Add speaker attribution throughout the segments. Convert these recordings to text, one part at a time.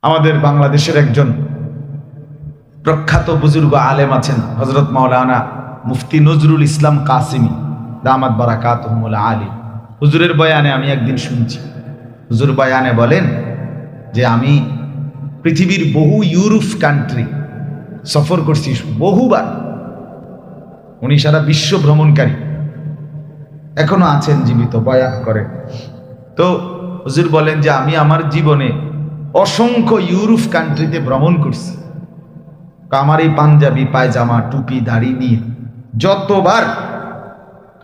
Speaker 1: আমাদের বাংলাদেশের একজন প্রখ্যাত বুজুর্গ আলেম আছেন হযরত মাওলানা মুফতি নজরুল ইসলাম কাসিমি দামাত বারাকাতুহুল আলী। হুজুরের বয়ানে আমি একদিন শুনছি, হুজুর বয়ানে বলেন যে আমি পৃথিবীর বহু ইউরোপ কান্ট্রি সফর করছি বহুবার। উনি সারা বিশ্ব ভ্রমণকারী, এখনো আছেন জীবিত, বয়ান করেন। তো হুজুর বলেন যে আমি আমার জীবনে অসংখ্য ইউরোপ কান্ট্রিতে ভ্রমণ করছি। আমার এই পাঞ্জাবি পায়জামা টুপি দাড়ি নিয়ে যতবার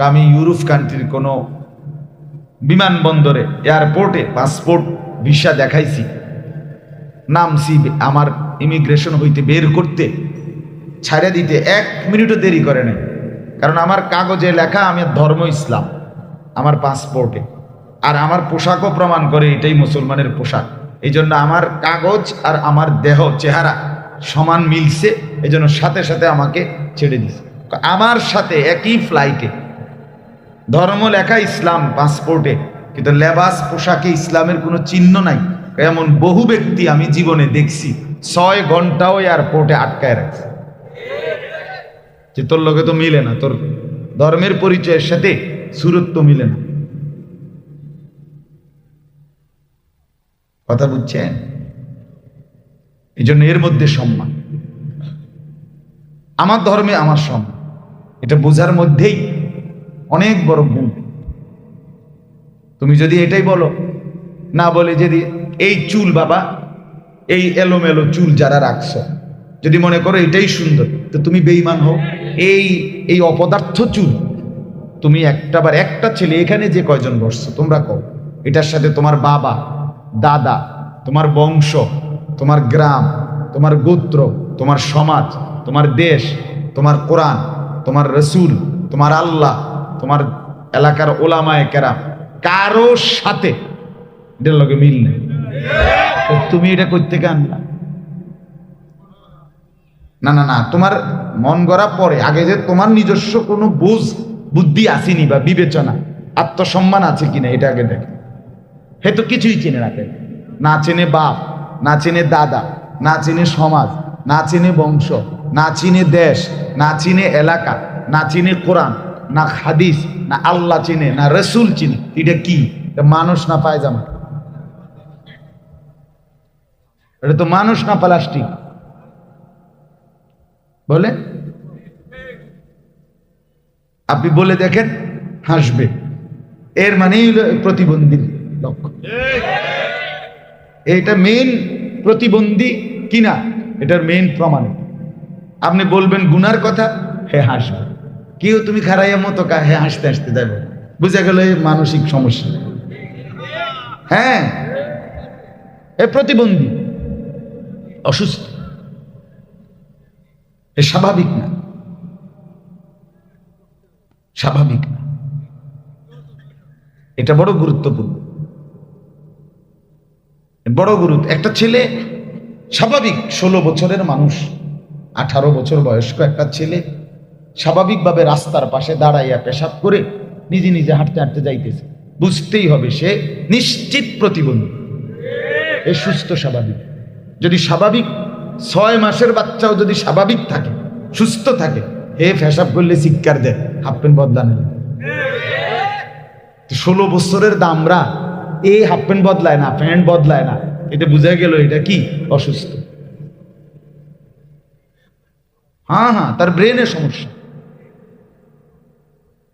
Speaker 1: আমি ইউরোপ কান্ট্রির কোনো বিমানবন্দরে এয়ারপোর্টে পাসপোর্ট ভিসা দেখাইছি, নামছি, আমার ইমিগ্রেশন হইতে বের করতে ছাড়া দিতে 1 মিনিটও দেরি করে নাই। কারণ আমার কাগজে লেখা আমি ধর্ম ইসলাম আমার পাসপোর্টে, আর আমার পোশাকও প্রমাণ করে এটাই মুসলমানের পোশাক। এই জন্য আমার কাগজ আর আমার দেহ চেহারা সমান মিলছে, এই জন্য সাথে সাথে আমাকে ছেড়ে দিছে। আমার সাথে একই ফ্লাইটে ধর্ম লেখা ইসলাম পাসপোর্টে, কিন্তু লেবাস পোশাকে ইসলামের কোনো চিহ্ন নাই। এমন বহু ব্যক্তি আমি জীবনে দেখছি 6 ঘন্টাও এয়ারপোর্টে আটকায় রাখছে, যে তোর লোকে তো মিলে না, তোর ধর্মের পরিচয়ের সাথে সুরত তো মিলে না। কথা বুঝছেন? এই জন্য এর মধ্যে সম্মান, আমার ধর্মে আমার সম্মান, এটা বোঝার মধ্যেই অনেক বড় গুণ। তুমি যদি এটাই বলো, না বলে যদি এই চুল বাবা, এই এলোমেলো চুল যারা রাখছো, যদি মনে করো এটাই সুন্দর, তো তুমি বেঈমান হও। এই অপদার্থ চুল, তুমি একটা ছেলে এখানে যে কয়জন বসছো তোমরা কও, এটার সাথে তোমার বাবা দাদা, তোমার বংশ, তোমার গ্রাম, তোমার গোত্র, তোমার সমাজ, তোমার দেশ, তোমার কোরআন, তোমার রসুল, তোমার আল্লাহ, তোমার এলাকার ওলামায়ে কেরাম, কারো সাথে এটার লগে মিল নেই। তুমি এটা করতে কেন? না না না, তোমার মন গড়া পরে, আগে যে তোমার নিজস্ব কোনো বুদ্ধি আসেনি বা বিবেচনা, আত্মসম্মান আছে কিনা এটা আগে দেখে। হে তো কিছুই চিনে রাখে না, চেনে বাপ, না চেনে দাদা, না চেনে সমাজ, না চেনে বংশ, না চিনে দেশ, না চিনে এলাকা, না চিনে কোরআন, না হাদিস, না আল্লাহ চিনে, না রসুল চিনে। এটা কি? এটা মানুষ না পায়জামা? এটা তো মানুষ না প্লাস্টিক? বলে আপনি বলে দেখেন, হাসবে। এর মানেই হলো প্রতিবন্ধী লক্ষ্য। এটা মেইন প্রতিবন্ধী কিনা এটার মেইন প্রমাণ। আপনি বলবেন গুনার কথা, হে হাসবে। কেউ তুমি খারাইয়ের মতো হে হাসতে হাসতে যাবে, বুঝা গেল এই মানসিক সমস্যা। হ্যাঁ, এ প্রতিবন্ধী, অসুস্থ, এ স্বাভাবিক না, স্বাভাবিক না। এটা বড় গুরুত্বপূর্ণ, বড় গুরুত্ব। একটা ছেলে স্বাভাবিক 16 বছরের মানুষ, 18 বছর বয়স্ক একটা ছেলে স্বাভাবিকভাবে রাস্তার পাশে দাঁড়াইয়া পেশাব করে নিজে নিজে হাঁটতে হাঁটতে যাইতেছে, বুঝতেই হবে সে নিশ্চিত প্রতিবন্ধী। এ সুস্থ স্বাভাবিক। যদি স্বাভাবিক 6 মাসের বাচ্চাও যদি স্বাভাবিক থাকে, সুস্থ থাকে, হে পেশাব করলে চিৎকার দেয়, হাফ প্যান্ট বদলানো। 16 বছরের দামরা এই হাফ প্যান্ট বদলায় না, প্যান্ট বদলায় না, এটা বোঝা গেল এটা কি? অসুস্থ। হ্যাঁ হ্যাঁ, তার ব্রেনের সমস্যা,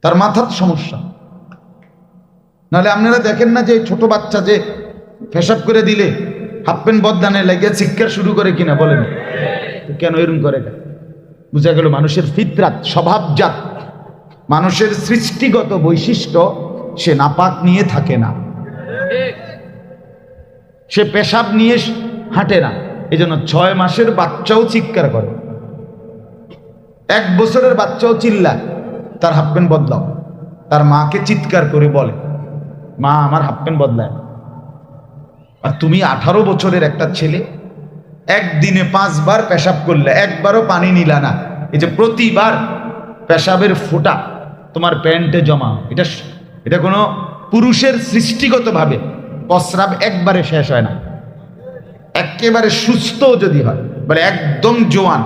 Speaker 1: তার মাথার সমস্যা। নাহলে আপনারা দেখেন না যে ছোট বাচ্চা যে পেশাব করে দিলে হাফ প্যান্ট বদলানে লাগিয়ে চিৎকার শুরু করে কিনা? বলেন কেন এরকম করে? বোঝা গেল মানুষের ফিতরাত, স্বভাবজাত, মানুষের সৃষ্টিগত বৈশিষ্ট্য সে নাপাক নিয়ে থাকে না, সে পেশাব নিয়ে হাঁটে না। এই জন্য 6 মাসের বাচ্চাও চিৎকার করে, 1 বছরের বাচ্চাও চিল্লায় তার হাফ প্যান্ট বদলাও। তার মাকে চিৎকার করে বলে, মা আমার হাফ প্যান্ট বদলায়। আর তুমি 18 বছরের একটা ছেলে একদিনে 5 বার পেশাব করলে, একবারও পানি নিলা না। এই যে প্রতিবার পেশাবের ফোঁটা তোমার প্যান্টে জমা, এটা কোনো পুরুষের সৃষ্টিগতভাবে প্রস্রাব একবারে শেষ হয় না। একটা একেবারে সুস্থ যদি হয়, বলে একদম জোয়ান,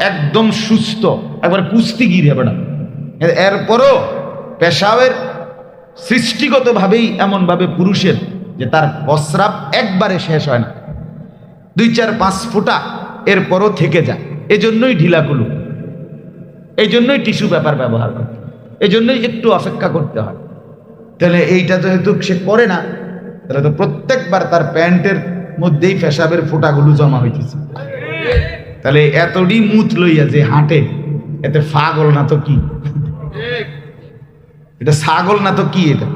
Speaker 1: একদম সুস্থ, একবার কুস্তিগির হবে না, এরপরও পেশাবের সৃষ্টিগতভাবেই এমনভাবে পুরুষের যে তার প্রস্রাব একবারে শেষ হয় না, 2, 4, 5 ফোঁটা এরপরও থেকে যায়। এজন্যই ঢিলাগুলো, এই জন্যই টিস্যু পেপার ব্যবহার করে, এই জন্যই একটু অপেক্ষা করতে হয়। তাহলে এইটা যেহেতু সে করে না, তাহলে তো প্রত্যেকবার তার প্যান্টের মধ্যেই পেশাবের ফোঁটাগুলো জমা হইতেছে। তাহলে এতটি মুত লইয়া যে হাঁটে, এতে পাগল না তো কি? এটা ছাগল না তো কি? এটা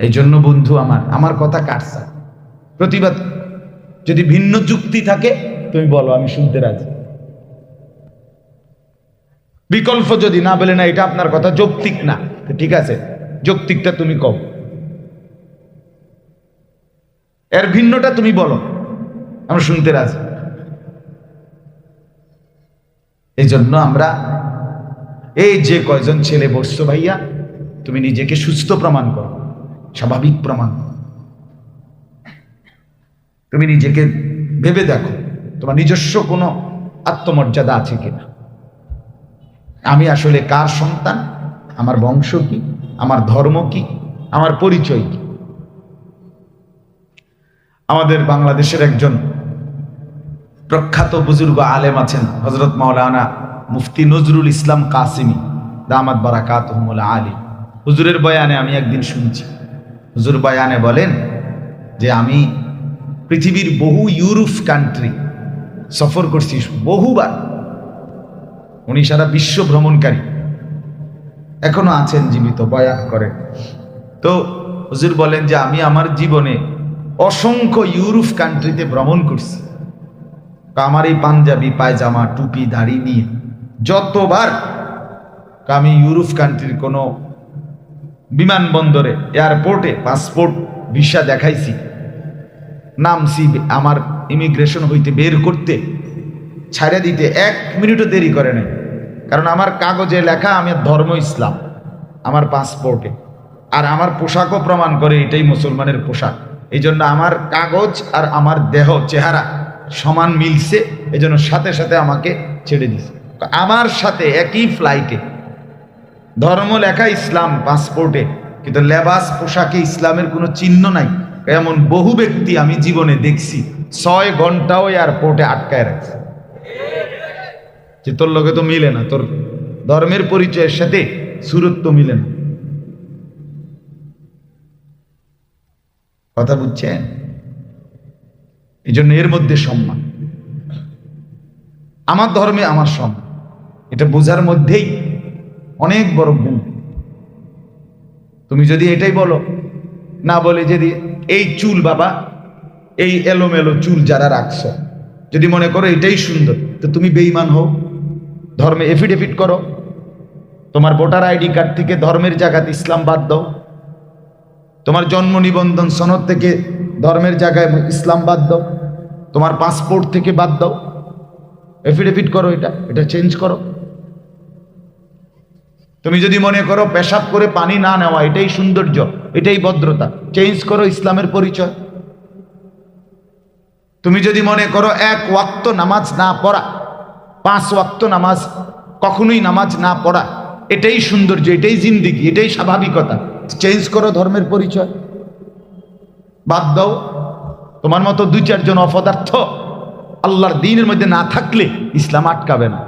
Speaker 1: এই জন্য বন্ধু আমার কথা কাটছে। প্রতিবাদ যদি ভিন্ন যুক্তি থাকে তুমি বলো, আমি শুনতে রাজি। বিকল্প যদি না বলে না এটা আপনার কথা যৌক্তিক না, ঠিক আছে, যৌক্তিকটা তুমি কও, এর ভিন্নটা তুমি বলো, আমরা শুনতে রাজি। এই জন্য আমরা এই যে কয়জন ছেলে বসছো ভাইয়া, তুমি নিজেকে সুস্থ প্রমাণ করো, স্বাভাবিক প্রমাণ করো। তুমি নিজেকে ভেবে দেখো তোমার নিজস্ব কোনো আত্মমর্যাদা আছে কিনা। আমি আসলে কার সন্তান, আমার বংশ কি, আমার ধর্ম কি, আমার পরিচয় কি। আমাদের বাংলাদেশের একজন প্রখ্যাত বুজুর্গ আলেম আছেন, হযরত মাওলানা মুফতি নজরুল ইসলাম কাসিমি দামাত বারাকাতুহুল আলী। হুজুরের বয়ানে আমি একদিন শুনছি, হুজুর বয়ানে বলেন যে আমি পৃথিবীর বহু ইউরোপ কান্ট্রি সফর করছি বহুবার। উনি সারা বিশ্ব ভ্রমণকারী, এখনো আছেন জীবিত, বয়ান করেন। তো হুজুর বলেন যে আমি আমার জীবনে অসংখ্য ইউরোপ কান্ট্রিতে ভ্রমণ করছি। আমার এই পাঞ্জাবি পায়জামা টুপি দাড়ি নিয়ে যতবার আমি ইউরোপ কান্ট্রির কোনো বিমানবন্দরে, এয়ারপোর্টে পাসপোর্ট ভিসা দেখাইছি, নামছি, আমার ইমিগ্রেশন হইতে বের করতে ছাড়া দিতে 1 মিনিটও দেরি করে নাই। কারণ আমার কাগজে লেখা আমি ধর্ম ইসলাম আমার পাসপোর্টে, আর আমার পোশাকও প্রমাণ করে এটাই মুসলমানের পোশাক। এই জন্য আমার কাগজ আর আমার দেহ চেহারা সমান মিলছে, এই জন্য সাথে সাথে আমাকে ছেড়ে দিছে। আমার সাথে একই ফ্লাইটে ধর্ম লেখা ইসলাম পাসপোর্টে, কিন্তু লেবাস পোশাকে ইসলামের কোনো চিহ্ন নাই। এমন বহু ব্যক্তি আমি জীবনে দেখছি 6 ঘন্টাও এয়ারপোর্টে আটকায় রাখছে, যে তোর লগে তো মিলে না, তোর ধর্মের পরিচয়ের সাথে সুরত তো মিলে না। কথা বুঝছেন? এই জন্য এর মধ্যে সম্মান, আমার ধর্মে আমার সম্মান, এটা বোঝার মধ্যেই অনেক বড় গুণ। তুমি যদি এটাই বলো, না বলে যদি এই চুল বাবা, এই এলোমেলো চুল যারা রাখছো, যদি মনে করো এটাই সুন্দর, তো তুমি বেঈমান হও। ধর্মে এফিডেভিট করো, তোমার ভোটার আইডি কার্ড থেকে ধর্মের জায়গাতে ইসলাম বাদ দাও, তোমার জন্ম নিবন্ধন সনদ থেকে ধর্মের জায়গায় ইসলাম বাদ দাও, তোমার পাসপোর্ট থেকে বাদ দাও, এফিডেভিট করো, এটা চেঞ্জ করো। তুমি যদি মনে করো পেশাব করে পানি না নেওয়া এটাই সৌন্দর্য, এটাই ভদ্রতা, চেঞ্জ করো ইসলামের পরিচয়। তুমি যদি মনে করো 1 ওয়াক্ত নামাজ না পড়া, 5 ওয়াক্ত নামাজ, কখনোই নামাজ না পড়া এটাই সৌন্দর্য, এটাই জিন্দিগি, এটাই স্বাভাবিকতা, চেঞ্জ করো ধর্মের পরিচয়, বাদ দাও। তোমার মতো 2-4 জন অপদার্থ আল্লাহর দ্বীনের মধ্যে না থাকলে ইসলাম আটকাবে না।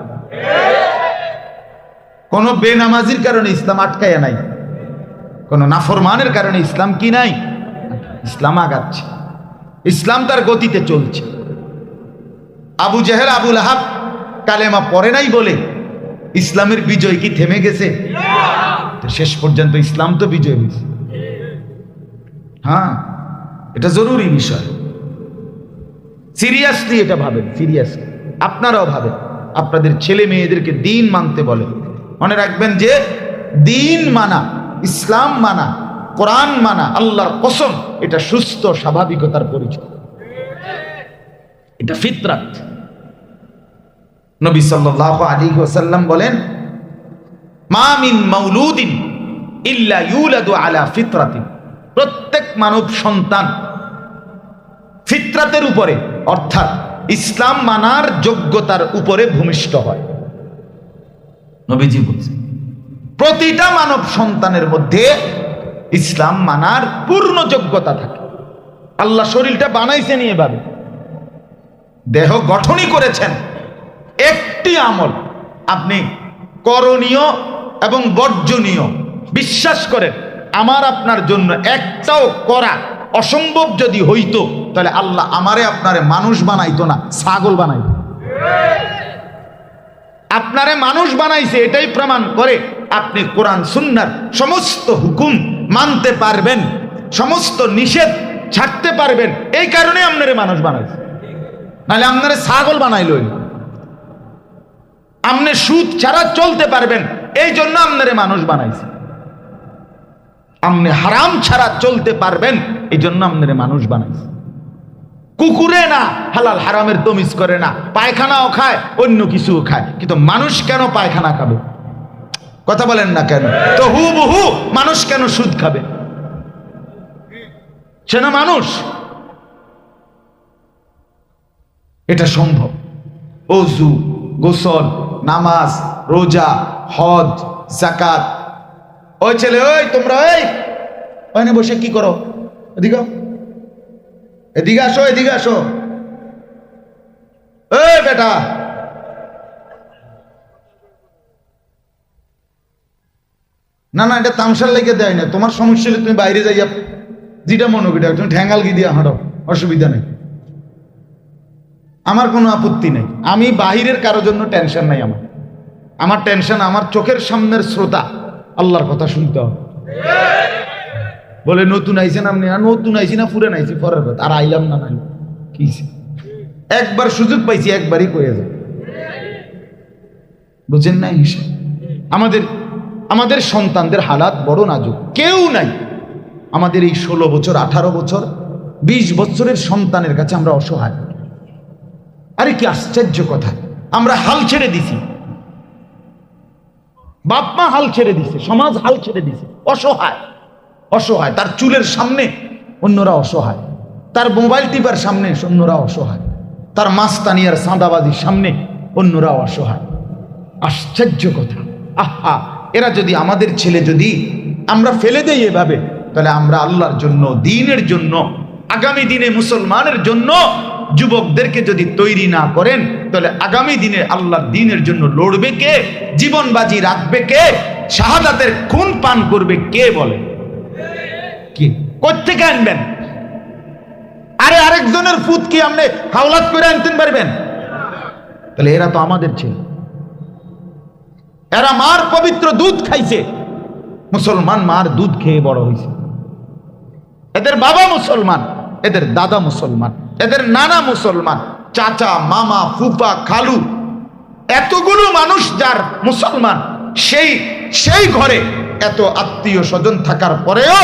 Speaker 1: কোন বেনামাজির কারণে ইসলাম আটকায় নাই, কোন নাফরমানের কারণে ইসলাম কি নাই, ইসলাম আগাচ্ছে, ইসলাম তার গতিতে চলছে। আবু জেহেল আবু লাহাব কালেমা পড়ে নাই বলে ইসলামের বিজয় কি থেমে গেছে? শেষ পর্যন্ত ইসলাম তো বিজয় হয়েছে। হ্যাঁ, এটা জরুরি বিষয়, সিরিয়াসলি এটা ভাবেন, সিরিয়াসলি আপনারাও ভাবেন, আপনাদের ছেলে মেয়েদেরকে দিন মানতে বলেন। মনে রাখবেন যে দিন মানা, ইসলাম মানা, কোরআন মানা, আল্লাহর কসম, এটা সুস্থ স্বাভাবিকতার পরিচয়, এটা ফিতরাত। নবী সাল্লাল্লাহু আলাইহি ওয়াসাল্লাম বলেন, মা মিন মাউলুদিন ইল্লা ইউলাদু আলা ফিতরাতিন, প্রত্যেক মানব সন্তান ফিতরাতের উপরে অর্থাৎ ইসলাম মানার যোগ্যতার উপরে ভূমিষ্ঠ হয়। নবীজি বলছেন প্রতিটা মানব সন্তানের মধ্যে ইসলাম মানার পূর্ণ যোগ্যতা থাকে। আল্লাহ শরীরটা বানাইছেন এভাবে, দেহ গঠনই করেছেন। একটি আমল আপনি করণীয় এবং বর্জনীয় বিশ্বাস করেন, আমার আপনার জন্য একটাও করা অসম্ভব যদি হইতো তাহলে আল্লাহ আমারে আপনারে মানুষ বানাইতো না, ছাগল বানাইতো। আপনারে মানুষ বানাইছে, এটাই প্রমাণ করে আপনি কোরআন সুন্নাহর সমস্ত হুকুম মানতে পারবেন, সমস্ত নিষেধ ছাড়তে পারবেন। এই কারণে আপনারে মানুষ বানাইছে, নাহলে আপনারে ছাগল বানাইল। আপনি সুদ ছাড়া চলতে পারবেন, এই জন্য আপনারে মানুষ বানাইছে। আপনি হারাম ছাড়া চলতে পারবেন, এই জন্য আপনারে মানুষ বানাইছে। কুকুরে না হালাল হারামের তমিজ করে না, পায়খানাও খায় অন্য কিছুও খায়, কিন্তু মানুষ কেন পায়খানা খাবে? কথা বলেন না কেন? তো হুবহু মানুষ কেন সুদ খাবে? সে না মানুষ। এটা সম্ভব। ওযু, গোসল, নামাজ, রোজা, হজ, যাকাত। ওই ছেলে, ওই তোমরা ওইখানে বসে কি করো? এদিকে এদিকে আসো, এদিকে আসো। এই বেটা, না না, এটা তামসার লেগে দেয় না। তোমার সমস্যা হলে তুমি বাইরে যাইয়া যেটা মনে করি তুমি ঠ্যাঙ্গাল গিয়ে দিয়ে হাঁটো, অসুবিধা নেই, আমার কোনো আপত্তি নেই। আমি বাহিরের কারোর জন্য টেনশন নাই। আমার টেনশন আমার চোখের সামনের শ্রোতা, আল্লাহর কথা শুনতে হবে। বলে নতুন আইছেন আপনি, নতুন আইছি না পুরান আইছি পরের কথা, আর আইলাম না নাই কি একবার সুযোগ পাইছি, একবারই কয়ে যায়। বুঝেন নাই? আমাদের সন্তানদের হালাত বড় নাজুক। কেউ নাই আমাদের এই 16 বছর 18 বছর 20 বছরের সন্তানের কাছে আমরা অসহায়। আরে কি আশ্চর্য কথা, আমরা হাল ছেড়ে দিছি, বাপ মা হাল ছেড়ে দিছে, সমাজ হাল ছেড়ে দিছে। অসহায়, অসহায়। তার চুলের সামনে অন্যরা অসহায়, তার মোবাইল টিপার সামনে অন্যরা অসহায়, তার মাস্তানিয়ার সাঁদাবাজির সামনে অন্যরা অসহায়। আশ্চর্য কথা। আহা, এরা যদি আমাদের ছেলে যদি আমরা ফেলে দেই এভাবে, তাহলে আমরা আল্লাহর জন্য, দ্বীনের জন্য, আগামী দিনে মুসলমানের জন্য যুবকদেরকে যদি তৈরি না করেন, তাহলে আগামী দিনে আল্লাহর দ্বীনের জন্য লড়বে কে? জীবন বাজি রাখবে কে? শাহাদাতের খুন পান করবে কে? বলে কি কোত্থেকে আনবেন? আরে আরেকজনের ফুট কি আপনি হাওলাত করে আনতে পারবেন? তাহলে এরা তো আমাদের ছেলে, এরা মার পবিত্র দুধ খাইছে। মুসলমান মার দুধ খেয়ে বড় হয়েছে। এদের বাবা মুসলমান, এদের দাদা মুসলমান, এদের নানা মুসলমান, চাচা, মামা, ফুফা, খালু, এতগুলো মানুষ যার মুসলমান, সেই ঘরে এত আত্মীয় স্বজন থাকার পরেও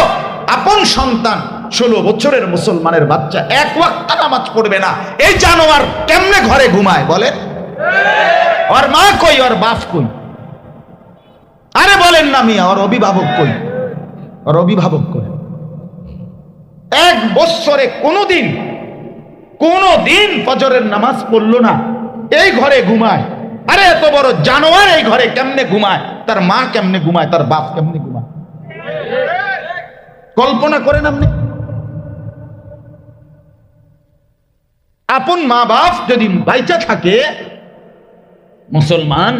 Speaker 1: আপন সন্তান 16 বছরের মুসলমানের বাচ্চা এক ওয়াক্ত নামাজ পড়বে না। এই জানোয়ার কেমনে ঘরে ঘুমায় বলেন? ওর মা কই, ওর বাপ কই? আরে বলেন না মিয়া, ওর অভিভাবক কই? ওর অভিভাবক কই? 1 বছরে কোনোদিন ফজরের নামাজ পড়লো না, এই ঘরে ঘুমায়। আরে এত বড় জানোয়ার এই ঘরে কেমনে ঘুমায়? তার মা কেমনে ঘুমায়? তার বাপ কেমনে ঘুমায়? কল্পনা করেন আপনি। আপন মা বাপ যদি বাইচা থাকে মুসলমান,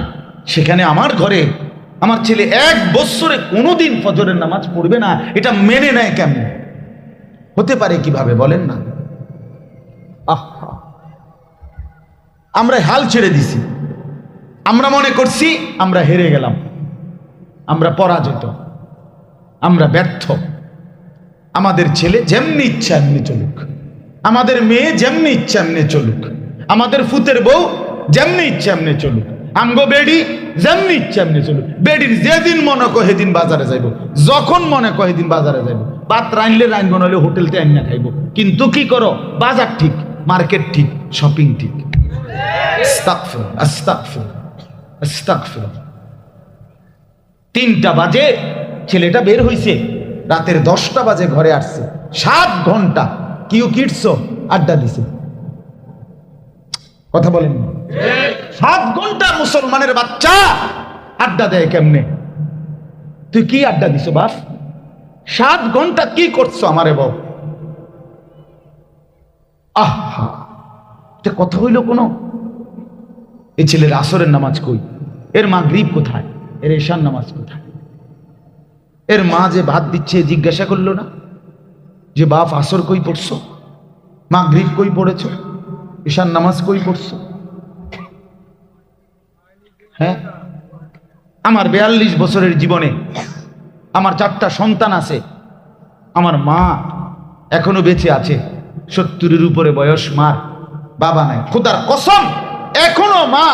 Speaker 1: সেখানে আমার ঘরে আমার ছেলে 1 বছরে কোনোদিন ফজরের নামাজ পড়বে না, এটা মেনে নেয় কেমনে? হতে পারে কিভাবে বলেন না? আহা, আমরা হাল ছেড়ে দিছি। আমরা মনে করছি আমরা হেরে গেলাম, আমরা পরাজিত, আমরা ব্যর্থ। আমাদের ছেলে যেমনি ইচ্ছা এমনি চলুক, আমাদের মেয়ে যেমনি ইচ্ছা এমনি চলুক, আমাদের ফুতের বউ যেমনি ইচ্ছা এমনি চলুক, আমগো বেডি যেমনি ইচ্ছা এমনি চলুক। বেডির যেদিন মনে কয় সেদিন বাজারে যাইব, যখন মনে কয় সেদিন বাজারে যাইব। ভাত রাইনলে রাইনব, নইলে হোটেলতে আইনা খাইব। কিন্তু কি করো? বাজার ঠিক, মার্কেট ঠিক, শপিং ঠিক। আস্তাগফিরুল্লাহ, আস্তাগফিরুল্লাহ, আস্তাগফিরুল্লাহ। 3টা বাজে ছেলেটা বের হইছে, রাতের 10টা বাজে ঘরে আসছে, 7 ঘন্টা কিউ কিটছো আড্ডা দিছে। কথা বলেন না? 7 ঘন্টা মুসলমানের বাচ্চা আড্ডা দেয় কেমনে? তুই কি আড্ডা দিছো বাপ? 7 ঘন্টা কি করছো আমারে বল? আহা, এটা কথা হইল কোনো? এই ছেলের আসরের নামাজ কই, এর মাগরিব কোথায়, এর এশার নামাজ কোথায়? এর মা যে ভাত দিচ্ছে জিজ্ঞাসা করলো না যে বাপ আসর কই পড়ছো, মাগরিব কই পড়েছো, এশার নামাজ কই পড়ছো? হ্যাঁ, আমার 42 বছরের জীবনে আমার 4টা সন্তান আছে, আমার মা এখনো বেঁচে আছে, 70-এর উপরে বয়স, মার বাবা নাই। খোদার কসম, এখনো মা